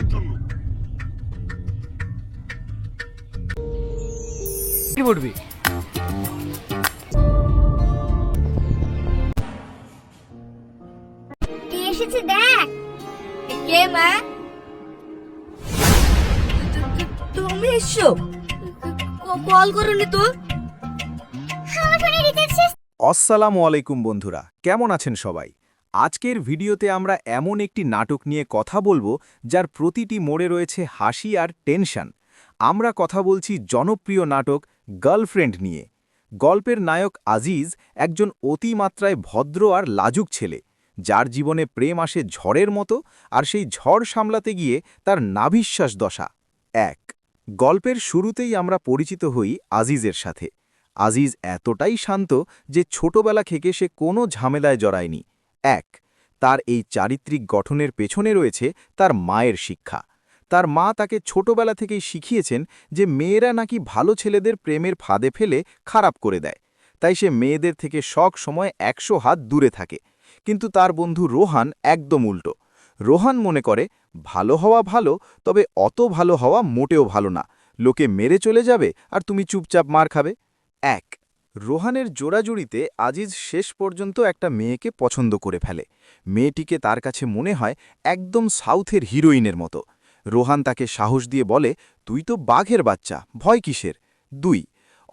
তোমার জন্য। কি পড়বি? কে এসেছে দেখ। কে মা? তুমি এসছো? কল করোনি তো? আমার ফোনে রিচার্জ শেষ। আসসালামু আলাইকুম বন্ধুরা, কেমন আছেন সবাই? আজকের ভিডিওতে আমরা এমন একটি নাটক নিয়ে কথা বলবো যার প্রতিটি মোড়ে রয়েছে হাসি আর টেনশন। আমরা কথা বলছি জনপ্রিয় নাটক গার্লফ্রেন্ড নিয়ে। গল্পের নায়ক আজিজ একজন অতিমাত্রায় ভদ্র আর লাজুক ছেলে, যার জীবনে প্রেম আসে ঝড়ের মতো, আর সেই ঝড় সামলাতে গিয়ে তার নাভিশ্বাস দশা। এক, গল্পের শুরুতেই আমরা পরিচিত হই আজিজের সাথে। আজিজ এতটাই শান্ত যে ছোটবেলা থেকে সে কোনো ঝামেলায় জড়ায়নি। এক, তার এই চারিত্রিক গঠনের পেছনে রয়েছে তার মায়ের শিক্ষা। তার মা তাকে ছোটবেলা থেকেই শিখিয়েছেন যে মেয়েরা নাকি ভালো ছেলেদের প্রেমের ফাঁদে ফেলে খারাপ করে দেয়, তাই সে মেয়েদের থেকে সব সময় 100 হাত দূরে থাকে। কিন্তু তার বন্ধু রোহান একদম উল্টো। রোহান মনে করে ভালো হওয়া ভালো, তবে অত ভালো হওয়া মোটেও ভালো না। লোকে মেরে চলে যাবে আর তুমি চুপচাপ মার খাবে। এক, রোহানের জোড়াজুড়িতে আজিজ শেষ পর্যন্ত একটা মেয়েকে পছন্দ করে ফেলে। মেয়েটিকে তার কাছে মনে হয় একদম সাউথের হিরোইনের মতো। রোহান তাকে সাহস দিয়ে বলে, তুই তো বাঘের বাচ্চা, ভয় কিসের? দুই,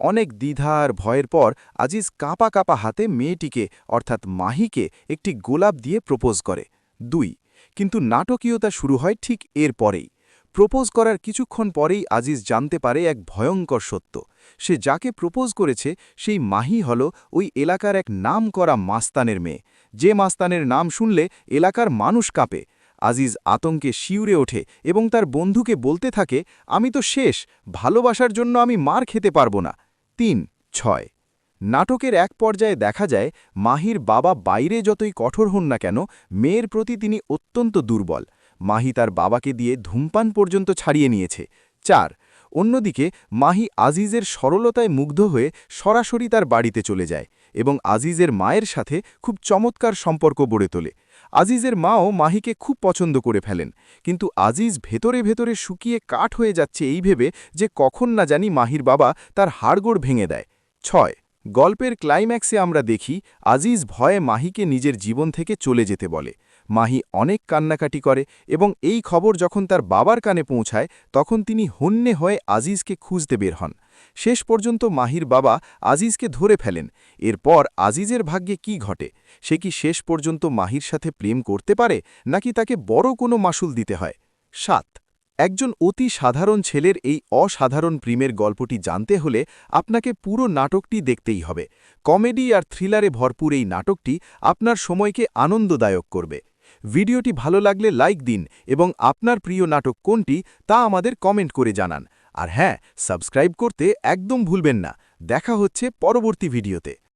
অনেক দ্বিধা আর ভয়ের পর আজিজ কাঁপা কাঁপা হাতে মেয়েটিকে অর্থাৎ মাহিকে একটি গোলাপ দিয়ে প্রপোজ করে। দুই, কিন্তু নাটকীয়তা শুরু হয় ঠিক এর পরেই। প্রপোজ করার কিছুক্ষণ পরেই আজিজ জানতে পারে এক ভয়ঙ্কর সত্য। সে যাকে প্রপোজ করেছে সেই মাহি হল ওই এলাকার এক নামকরা মাস্তানের মেয়ে, যে মাস্তানের নাম শুনলে এলাকার মানুষ কাঁপে। আজিজ আতঙ্কে শিউরে ওঠে এবং তার বন্ধুকে বলতে থাকে, আমি তো শেষ, ভালোবাসার জন্য আমি মার খেতে পারবো না। 3, 6, নাটকের এক পর্যায়ে দেখা যায় মাহির বাবা বাইরে যতই কঠোর হন না কেন, মেয়ের প্রতি তিনি অত্যন্ত দুর্বল। মাহি তার বাবাকে দিয়ে ধূমপান পর্যন্ত ছাড়িয়ে নিয়েছে। 4, অন্যদিকে মাহি আজিজের সরলতায় মুগ্ধ হয়ে সরাসরি তার বাড়িতে চলে যায় এবং আজিজের মায়ের সাথে খুব চমৎকার সম্পর্ক গড়ে তোলে। আজিজের মাও মাহিকে খুব পছন্দ করে ফেলেন, কিন্তু আজিজ ভেতরে ভেতরে শুকিয়ে কাঠ হয়ে যাচ্ছে এই ভেবে যে কখন না জানি মাহির বাবা তার হাড়গোড় ভেঙে দেয়। 6, গল্পের ক্লাইম্যাক্সে আমরা দেখি আজিজ ভয়ে মাহিকে নিজের জীবন থেকে চলে যেতে বলে। মাহি অনেক কান্নাকাটি করে এবং এই খবর যখন তার বাবার কানে পৌঁছায় তখন তিনি হন্যে হয়ে আজিজকে খুঁজতে বের হন। শেষ পর্যন্ত মাহির বাবা আজিজকে ধরে ফেলেন। এরপর আজিজের ভাগ্যে কি ঘটে? সে কি শেষ পর্যন্ত মাহির সাথে প্রেম করতে পারে, নাকি তাকে বড় কোনো মাসুল দিতে হয়? 7, একজন অতি সাধারণ ছেলের এই অসাধারণ প্রেমের গল্পটি জানতে হলে আপনাকে পুরো নাটকটি দেখতেই হবে। কমেডি আর থ্রিলারে ভরপুর এই নাটকটি আপনার সময়কে আনন্দদায়ক করবে। ভিডিওটি ভালো লাগলে লাইক দিন এবং আপনার প্রিয় নাটক কোনটি তা আমাদের কমেন্ট করে জানান। আর হ্যাঁ, সাবস্ক্রাইব করতে একদম ভুলবেন না। দেখা হচ্ছে পরবর্তী ভিডিওতে।